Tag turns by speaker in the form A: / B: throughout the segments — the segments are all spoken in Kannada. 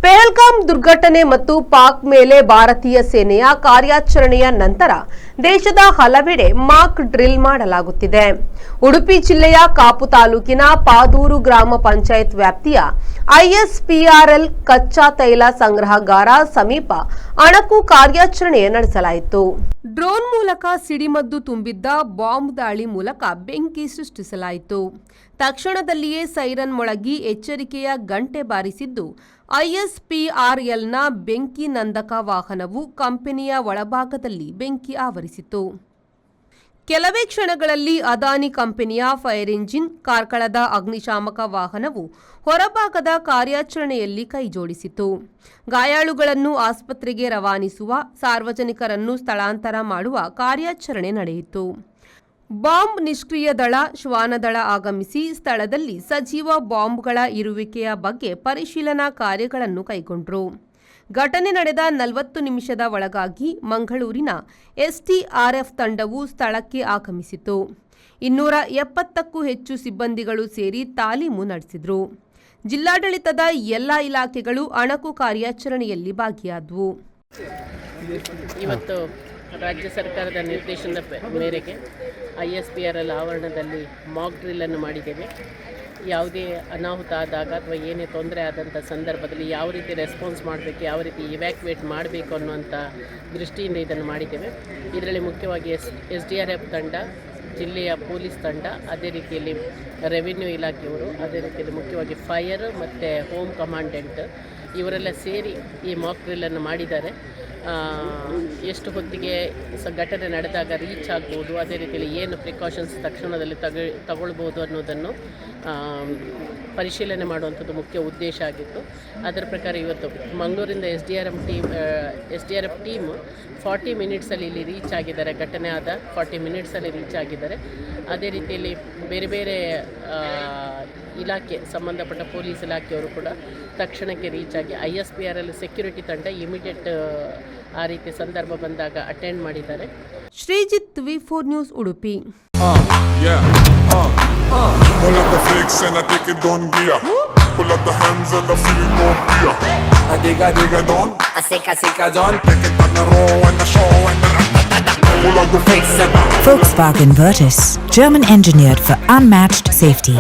A: ಪೆಹಲ್ಗಾಂ ದುರ್ಘಟನೆ ಮತ್ತು ಪಾಕ್ ಮೇಲೆ ಭಾರತೀಯ ಸೇನೆಯ ಕಾರ್ಯಾಚರಣೆಯ ನಂತರ ದೇಶದ ಹಲವೆಡೆ ಮಾಕ್ ಡ್ರಿಲ್ ಮಾಡಲಾಗುತ್ತಿದೆ. ಉಡುಪಿ ಜಿಲ್ಲೆಯ ಕಾಪು ತಾಲೂಕಿನ ಪಾದೂರು ಗ್ರಾಮ ಪಂಚಾಯತ್ ವ್ಯಾಪ್ತಿಯ ಐಎಸ್ಪಿಆರ್ಎಲ್ ಕಚ್ಚಾ ತೈಲ ಸಂಗ್ರಹಗಾರ ಸಮೀಪ ಅಣಕು ಕಾರ್ಯಾಚರಣೆ ನಡೆಸಲಾಯಿತು. ಡ್ರೋನ್ ಮೂಲಕ ಸಿಡಿಮದ್ದು ತುಂಬಿದ್ದ ಬಾಂಬ್ ದಾಳಿ ಮೂಲಕ ಬೆಂಕಿ ಸೃಷ್ಟಿಸಲಾಯಿತು. ತಕ್ಷಣದಲ್ಲಿಯೇ ಸೈರನ್ ಮೊಳಗಿ ಎಚ್ಚರಿಕೆಯ ಗಂಟೆ ಬಾರಿಸಿದ್ದು ಐಎಸ್ಪಿಆರ್ಎಲ್ನ ಬೆಂಕಿ ನಂದಕ ವಾಹನವು ಕಂಪನಿಯ ಒಳಭಾಗದಲ್ಲಿ ಬೆಂಕಿ ಆವರಿಸಿತು. ಕೆಲವೇ ಕ್ಷಣಗಳಲ್ಲಿ ಅದಾನಿ ಕಂಪನಿಯ ಫೈರ್ ಇಂಜಿನ್ ಕಾರ್ಕಳದ ಅಗ್ನಿಶಾಮಕ ವಾಹನವು ಹೊರಭಾಗದ ಕಾರ್ಯಾಚರಣೆಯಲ್ಲಿ ಕೈಜೋಡಿಸಿತು. ಗಾಯಾಳುಗಳನ್ನು ಆಸ್ಪತ್ರೆಗೆ ರವಾನಿಸುವ, ಸಾರ್ವಜನಿಕರನ್ನು ಸ್ಥಳಾಂತರ ಮಾಡುವ ಕಾರ್ಯಾಚರಣೆ ನಡೆಯಿತು. ಬಾಂಬ್ ನಿಷ್ಕ್ರಿಯ ದಳ, ಶ್ವಾನದಳ ಆಗಮಿಸಿ ಸ್ಥಳದಲ್ಲಿ ಸಜೀವ ಬಾಂಬ್ಗಳ ಇರುವಿಕೆಯ ಬಗ್ಗೆ ಪರಿಶೀಲನಾ ಕಾರ್ಯಗಳನ್ನು ಕೈಗೊಂಡರು. ಘಟನೆ ನಡೆದ 40 ನಿಮಿಷದ ಒಳಗಾಗಿ ಮಂಗಳೂರಿನ ಎಸ್ಡಿಆರ್ಎಫ್ ತಂಡವು ಸ್ಥಳಕ್ಕೆ ಆಗಮಿಸಿತು. 270ಕ್ಕೂ ಹೆಚ್ಚು ಸಿಬ್ಬಂದಿಗಳು ಸೇರಿ ತಾಲೀಮು ನಡೆಸಿದರು. ಜಿಲ್ಲಾಡಳಿತದ ಎಲ್ಲ ಇಲಾಖೆಗಳು ಅಣಕು ಕಾರ್ಯಾಚರಣೆಯಲ್ಲಿ ಭಾಗಿಯಾದವು.
B: ಇವತ್ತು ರಾಜ್ಯ ಸರ್ಕಾರದ ನಿರ್ದೇಶನದ ಮೇರೆಗೆ ಐಎಸ್ಪಿಆರ್ಎಲ್ ಆವರಣದಲ್ಲಿ ಮಾಕ್ ಡ್ರಿಲ್ಲನ್ನು ಮಾಡಿದ್ದೇವೆ. ಯಾವುದೇ ಅನಾಹುತ ಆದಾಗ ಅಥವಾ ಏನೇ ತೊಂದರೆ ಆದಂಥ ಸಂದರ್ಭದಲ್ಲಿ ಯಾವ ರೀತಿ ರೆಸ್ಪಾನ್ಸ್ ಮಾಡಬೇಕು, ಯಾವ ರೀತಿ ಇವ್ಯಾಕ್ಯುವೇಟ್ ಮಾಡಬೇಕು ಅನ್ನುವಂಥ ದೃಷ್ಟಿಯಿಂದ ಇದನ್ನು ಮಾಡಿದ್ದೇವೆ. ಇದರಲ್ಲಿ ಮುಖ್ಯವಾಗಿ ಎಸ್ಡಿಆರ್ಎಫ್ ತಂಡ, ಜಿಲ್ಲೆಯ ಪೊಲೀಸ್ ತಂಡ, ಅದೇ ರೀತಿಯಲ್ಲಿ ರೆವಿನ್ಯೂ ಇಲಾಖೆಯವರು, ಅದೇ ರೀತಿಯಲ್ಲಿ ಮುಖ್ಯವಾಗಿ ಫೈರ್ ಮತ್ತು ಹೋಮ್ ಕಮಾಂಡೆಂಟ್ ಇವರೆಲ್ಲ ಸೇರಿ ಈ ಮಾಕ್ ಡ್ರಿಲ್ಲನ್ನು ಮಾಡಿದ್ದಾರೆ. ಎಷ್ಟು ಹೊತ್ತಿಗೆ ಘಟನೆ ನಡೆದಾಗ ರೀಚ್ ಆಗ್ಬೋದು, ಅದೇ ರೀತಿಯಲ್ಲಿ ಏನು ಪ್ರಿಕಾಷನ್ಸ್ ತಕ್ಷಣದಲ್ಲಿ ತಗೊಳ್ಬೋದು ಅನ್ನೋದನ್ನು ಪರಿಶೀಲನೆ ಮಾಡುವಂಥದ್ದು ಮುಖ್ಯ ಉದ್ದೇಶ ಆಗಿತ್ತು. ಅದರ ಪ್ರಕಾರ ಇವತ್ತು ಮಂಗಳೂರಿಂದ ಎಸ್ಡಿಆರ್ಎಫ್ ಟೀಮ್ 40 ಮಿನಿಟ್ಸಲ್ಲಿ ಇಲ್ಲಿ ರೀಚ್ ಆಗಿದ್ದಾರೆ. ಘಟನೆ ಆದ 40 ಮಿನಿಟ್ಸಲ್ಲಿ ರೀಚ್ ಆಗಿದ್ದಾರೆ. ಅದೇ ರೀತಿಯಲ್ಲಿ ಬೇರೆ ಬೇರೆ ಇಲಾಖೆ, ಸಂಬಂಧಪಟ್ಟ ಪೊಲೀಸ್ ಇಲಾಖೆಯವರು ಕೂಡ ತಕ್ಷಣಕ್ಕೆ ರೀಚ್ ಆಗಿ ಐಎಸ್ಪಿಆರ್ಎಲ್ ಸೆಕ್ಯೂರಿಟಿ ತಂಡ ಇಮಿಡಿಯೇಟ್ ಆ ರೀತಿ ಸಂದರ್ಭ ಬಂದಾಗ ಅಟೆಂಡ್ ಮಾಡಿದ್ದಾರೆ.
A: Sreejith, V4 news, Udupi.
C: Pull up the flicks and I take it on gear. Pull up the hands and the feeling more gear. I dig it on. I sick on. Take it on the row and the show and the pull up the flicks and
D: Volkswagen Virtus, German engineered for unmatched safety.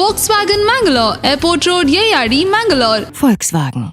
E: Volkswagen Mangalore, Airport Road, Yeyadi, Mangalore.
D: Volkswagen.